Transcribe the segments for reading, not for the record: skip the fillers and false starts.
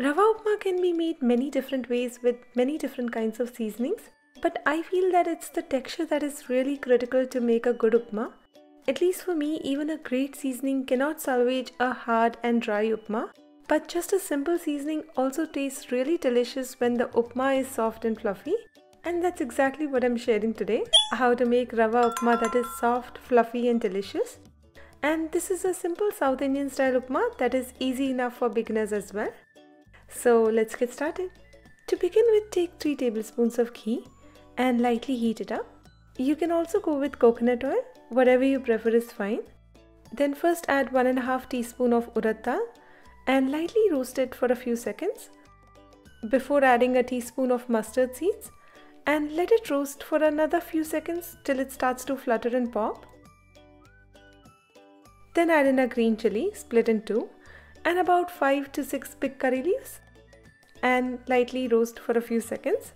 Rava Upma can be made many different ways with many different kinds of seasonings, but I feel that it's the texture that is really critical to make a good upma. At least for me, even a great seasoning cannot salvage a hard and dry upma, but just a simple seasoning also tastes really delicious when the upma is soft and fluffy. And that's exactly what I'm sharing today, how to make Rava Upma that is soft, fluffy and delicious. And this is a simple South Indian style upma that is easy enough for beginners as well. So let's get started. To begin with, take 3 tablespoons of ghee and lightly heat it up. You can also go with coconut oil, whatever you prefer is fine. Then first add 1.5 teaspoon of urad dal and lightly roast it for a few seconds before adding a teaspoon of mustard seeds and let it roast for another few seconds till it starts to flutter and pop. Then add in a green chili split in 2 and about 5 to 6 big curry leaves and lightly roast for a few seconds.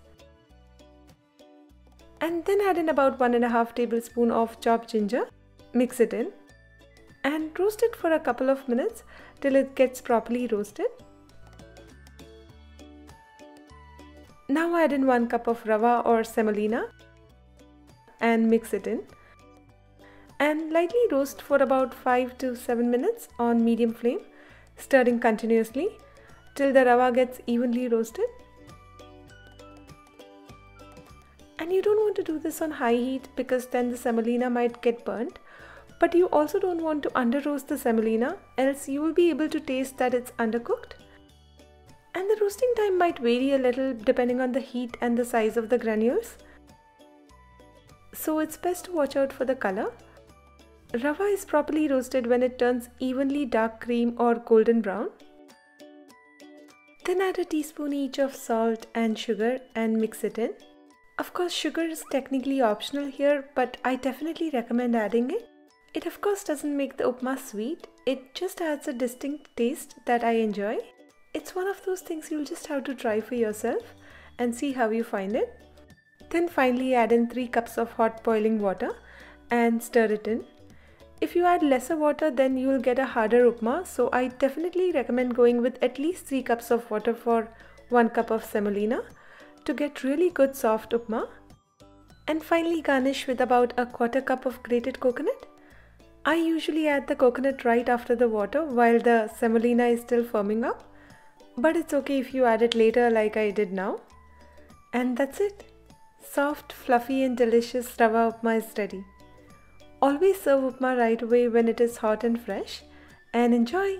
And then add in about 1.5 tablespoon of chopped ginger, mix it in and roast it for a couple of minutes till it gets properly roasted. Now add in 1 cup of rava or semolina and mix it in and lightly roast for about 5 to 7 minutes on medium flame, stirring continuously till the rava gets evenly roasted. And you don't want to do this on high heat because then the semolina might get burnt, but you also don't want to under roast the semolina, else you will be able to taste that it's undercooked. And the roasting time might vary a little depending on the heat and the size of the granules. So it's best to watch out for the color. Rava is properly roasted when it turns evenly dark cream or golden brown. Then add a teaspoon each of salt and sugar and mix it in. Of course, sugar is technically optional here, but I definitely recommend adding it. It of course doesn't make the upma sweet, it just adds a distinct taste that I enjoy. It's one of those things you'll just have to try for yourself and see how you find it. Then finally add in 3 cups of hot boiling water and stir it in. If you add lesser water, then you will get a harder upma, so I definitely recommend going with at least 3 cups of water for 1 cup of semolina to get really good soft upma. And finally garnish with about a 1/4 cup of grated coconut. I usually add the coconut right after the water while the semolina is still firming up, but it's okay if you add it later like I did now. And that's it. Soft, fluffy and delicious Rava Upma is ready. Always serve upma right away when it is hot and fresh, and enjoy!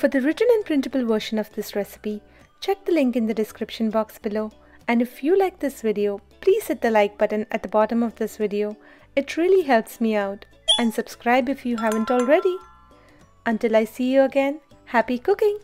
For the written and printable version of this recipe, check the link in the description box below. And if you like this video, please hit the like button at the bottom of this video. It really helps me out. And subscribe if you haven't already. Until I see you again, happy cooking!